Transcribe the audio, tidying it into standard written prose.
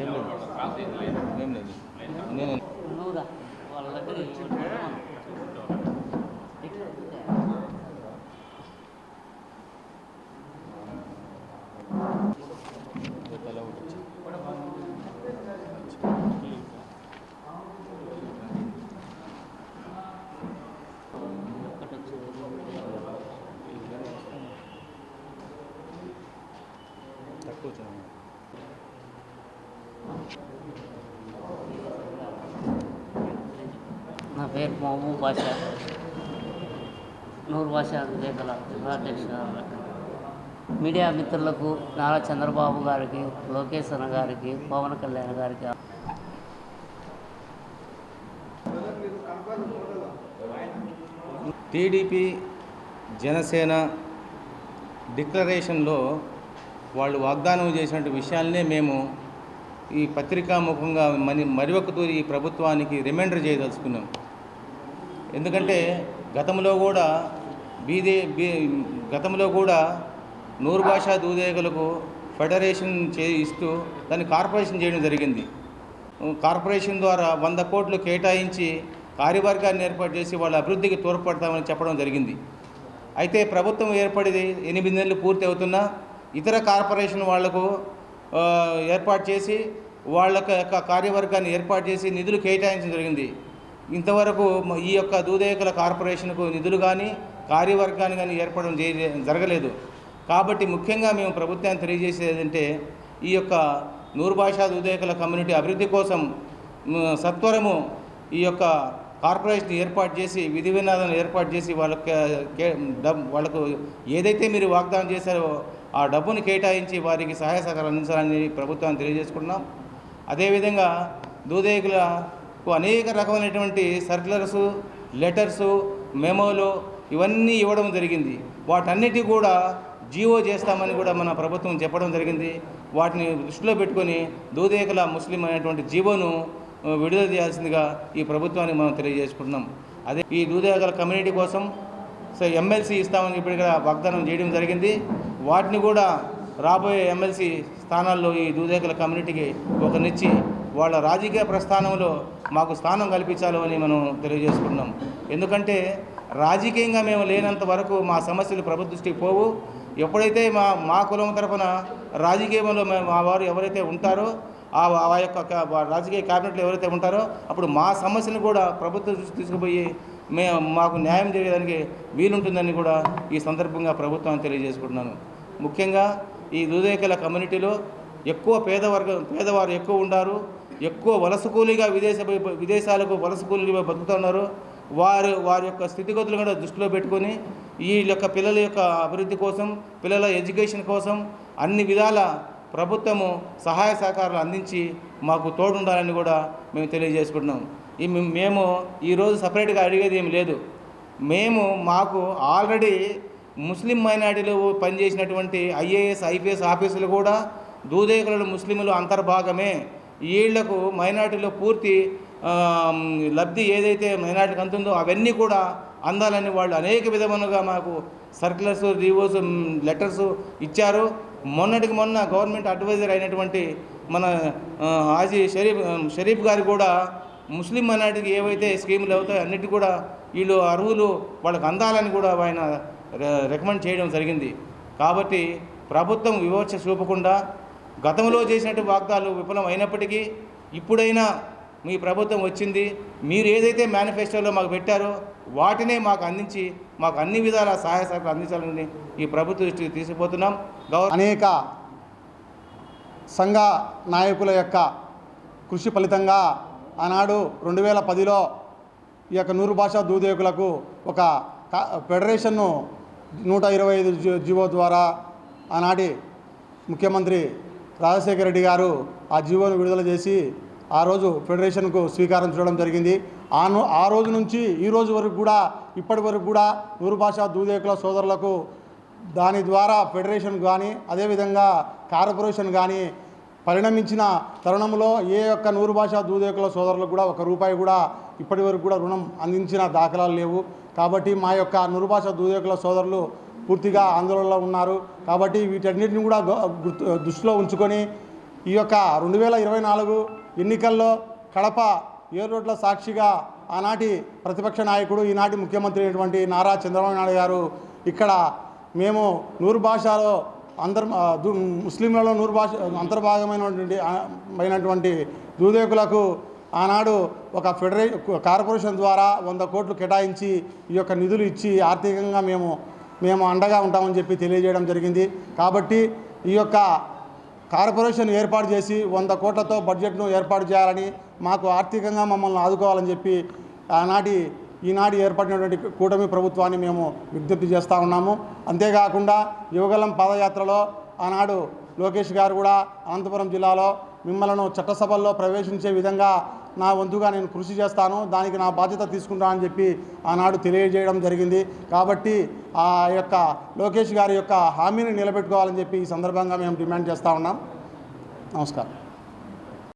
ఏం లేదు ఏం లేదు నేను నువ్వురా వాళ్ళ దగ్గర తల ఒకటి తక్కువ వచ్చిన నా పేరు మహబూబ్ బాషా, నూరు బాషా లేఖల జిల్లాధ్యక్షుడు. మీడియా మిత్రులకు, నారా చంద్రబాబు గారికి, లోకేష్ అన్న గారికి, పవన్ కళ్యాణ్ గారికి టీడీపీ జనసేన డిక్లరేషన్లో వాళ్ళు వాగ్దానం చేసినటువంటి విషయాలనే మేము ఈ పత్రికాముఖంగా మరి ఒక తూరి ఈ ప్రభుత్వానికి రిమైండర్ చేయదలుచుకున్నాం. ఎందుకంటే గతంలో కూడా నూరు భాషా దూదేగులకు ఫెడరేషన్ ఇస్తూ దాన్ని కార్పొరేషన్ చేయడం జరిగింది. కార్పొరేషన్ ద్వారా 100 కోట్లు కేటాయించి కార్యవర్గాన్ని ఏర్పాటు చేసి వాళ్ళ అభివృద్ధికి తోడ్పడతామని చెప్పడం జరిగింది. అయితే ప్రభుత్వం ఏర్పడి 8 నెలలు పూర్తి అవుతున్నా ఇతర కార్పొరేషన్ వాళ్లకు ఏర్పాటు చేసి వాళ్ళ యొక్క కార్యవర్గాన్ని ఏర్పాటు చేసి నిధులు కేటాయించడం జరిగింది. ఇంతవరకు ఈ యొక్క దూదేకుల కార్పొరేషన్కు నిధులు కానీ కార్యవర్గాన్ని కానీ ఏర్పడడం జరగలేదు. కాబట్టి ముఖ్యంగా మేము ప్రభుత్వాన్ని తెలియజేసేది అంటే ఈ యొక్క నూరు భాషా దూదేకుల కమ్యూనిటీ అభివృద్ధి కోసం సత్వరము ఈ యొక్క కార్పొరేషన్ ఏర్పాటు చేసి విధి విధానాలను ఏర్పాటు చేసి వాళ్ళకు ఏదైతే మీరు వాగ్దానం చేశారో ఆ డబ్బును కేటాయించి వారికి సహాయ సహకారాలు అందించాలని ప్రభుత్వాన్ని తెలియజేసుకున్నాం. అదేవిధంగా దూదేకులకు అనేక రకమైనటువంటి సర్క్యులర్సు, లెటర్సు, మెమోలు ఇవన్నీ ఇవ్వడం జరిగింది. వాటన్నిటి కూడా జీవో చేస్తామని కూడా మన ప్రభుత్వం చెప్పడం జరిగింది. వాటిని దృష్టిలో పెట్టుకొని దూదేకుల ముస్లిం అనేటువంటి జీవోను విడుదల చేయాల్సిందిగా ఈ ప్రభుత్వాన్ని మనం తెలియజేసుకుంటున్నాం. అదే ఈ దూదేకుల కమ్యూనిటీ కోసం ఎమ్మెల్సీ ఇస్తామని ఇప్పుడు ఇక్కడ వాగ్దానం చేయడం జరిగింది. వాటిని కూడా రాబోయే ఎమ్మెల్సీ స్థానాల్లో ఈ దూదేకుల కమ్యూనిటీకి ఒకనిచ్చి వాళ్ళ రాజకీయ ప్రస్థానంలో మాకు స్థానం కల్పించాలని మనం తెలియజేసుకుంటున్నాం. ఎందుకంటే రాజకీయంగా మేము లేనంత వరకు మా సమస్యలు ప్రభుత్వ దృష్టికి పోవు. ఎప్పుడైతే మా కులం తరఫున రాజకీయంలో మా వారు ఎవరైతే ఉంటారో ఆ యొక్క రాజకీయ క్యాబినెట్లో ఎవరైతే ఉంటారో అప్పుడు మా సమస్యను కూడా ప్రభుత్వం దృష్టి తీసుకుపోయి మాకు న్యాయం చేయడానికి వీలుంటుందని కూడా ఈ సందర్భంగా ప్రభుత్వాన్ని తెలియజేసుకుంటున్నాను. ముఖ్యంగా ఈ దూదేకుల కమ్యూనిటీలో ఎక్కువ పేదవారు ఎక్కువ ఉన్నారు. ఎక్కువ వలస కూలీగా విదేశాలకు వలస కూలీగా బతుకుతున్నారు. వారి యొక్క స్థితిగతులు కూడా దృష్టిలో పెట్టుకొని వీళ్ళ యొక్క పిల్లల యొక్క అభివృద్ధి కోసం, పిల్లల ఎడ్యుకేషన్ కోసం అన్ని విధాల ప్రభుత్వము సహాయ సహకారాలు అందించి మాకు తోడుండాలని కూడా మేము తెలియజేసుకుంటున్నాం. మేము ఈరోజు సపరేట్గా అడిగేది ఏమి లేదు. మాకు ఆల్రెడీ ముస్లిం మైనారిటీలు పనిచేసినటువంటి ఐఏఎస్, ఐపీఎస్ ఆఫీసులు కూడా దూదేకుల ముస్లింలు అంతర్భాగమే. వీళ్లకు మైనారిటీలో పూర్తి లబ్ధి ఏదైతే మైనారిటీకి అందుతుందో అవన్నీ కూడా అందాలని వాళ్ళు అనేక విధములుగా మాకు సర్క్యులర్స్, రివ్యూస్, లెటర్స్ ఇచ్చారు. మొన్నటికి మొన్న గవర్నమెంట్ అడ్వైజర్ అయినటువంటి మన హాజీ షరీఫ్ గారు కూడా ముస్లిం మైనారిటీకి ఏవైతే స్కీములు అవుతాయో అన్నిటి కూడా వీళ్ళు అర్హులు వాళ్ళకు అందాలని కూడా ఆయన రికమెండ్ చేయడం జరిగింది. కాబట్టి ప్రభుత్వం వివక్ష చూపకుండా గతంలో చేసినట్టు వాగ్దానాలు విఫలం అయినప్పటికీ ఇప్పుడైనా మీ ప్రభుత్వం వచ్చింది, మీరు ఏదైతే మేనిఫెస్టోలో మాకు పెట్టారో వాటినే మాకు అందించి మాకు అన్ని విధాల సహాయ సహకారం అందించాలని ఈ ప్రభుత్వ దృష్టికి తీసుకుపోతున్నాం. అనేక సంఘ నాయకుల యొక్క కృషి ఫలితంగా ఆనాడు 2010లో ఈ యొక్క నూరు భాషా దూదేకులకు ఒక ఫెడరేషన్ను 125 జీవో ద్వారా ఆనాటి ముఖ్యమంత్రి రాజశేఖర రెడ్డి గారు ఆ జీవోను విడుదల చేసి ఆ రోజు ఫెడరేషన్కు స్వీకారం చూడడం జరిగింది. ఆ రోజు నుంచి ఈ రోజు వరకు కూడా ఇప్పటి వరకు కూడా నూరు భాషా దూదేకుల సోదరులకు దాని ద్వారా ఫెడరేషన్ కానీ అదేవిధంగా కార్పొరేషన్ కానీ పరిణమించిన తరుణంలో ఏ యొక్క నూరు భాషా దూదేకుల సోదరులకు కూడా ₹1 కూడా ఇప్పటి వరకు కూడా రుణం అందించిన దాఖలాలు లేవు. కాబట్టి మా యొక్క నూరు భాషా దూదేకుల సోదరులు పూర్తిగా ఆందోళనలో ఉన్నారు. కాబట్టి వీటన్నిటిని కూడా దృష్టిలో ఉంచుకొని ఈ యొక్క 2024 ఎన్నికల్లో కడప ఏర్రోడ్ల సాక్షిగా ఆనాటి ప్రతిపక్ష నాయకుడు ఈనాటి ముఖ్యమంత్రి అయినటువంటి నారా చంద్రబాబు నాయుడు గారు ఇక్కడ మేము నూరు భాషలో ముస్లింలలో నూరు భాష అంతర్భాగమైనటువంటి దూదేకులకు ఆనాడు ఒక కార్పొరేషన్ ద్వారా 100 కోట్లు కేటాయించి ఈ యొక్క నిధులు ఇచ్చి ఆర్థికంగా మేము అండగా ఉంటామని చెప్పి తెలియజేయడం జరిగింది. కాబట్టి ఈ యొక్క కార్పొరేషన్ ఏర్పాటు చేసి 100 కోట్లతో బడ్జెట్ను ఏర్పాటు చేయాలని, మాకు ఆర్థికంగా మమ్మల్ని ఆదుకోవాలని చెప్పి ఈనాడు ఏర్పడినటువంటి కూటమి ప్రభుత్వాన్ని మేము విజ్ఞప్తి చేస్తూ ఉన్నాము. అంతేకాకుండా యువగలం పాదయాత్రలో ఆనాడు లోకేష్ గారు కూడా అనంతపురం జిల్లాలో మిమ్మల్ని చట్టసభల్లో ప్రవేశించే విధంగా నా వంతుగా నేను కృషి చేస్తాను, దానికి నా బాధ్యత తీసుకుంటానని చెప్పి ఆనాడు తెలియజేయడం జరిగింది. కాబట్టి ఆ యొక్క లోకేష్ గారి యొక్క హామీని నిలబెట్టుకోవాలని చెప్పి ఈ సందర్భంగా మేము డిమాండ్ చేస్తూ ఉన్నాం. నమస్కారం.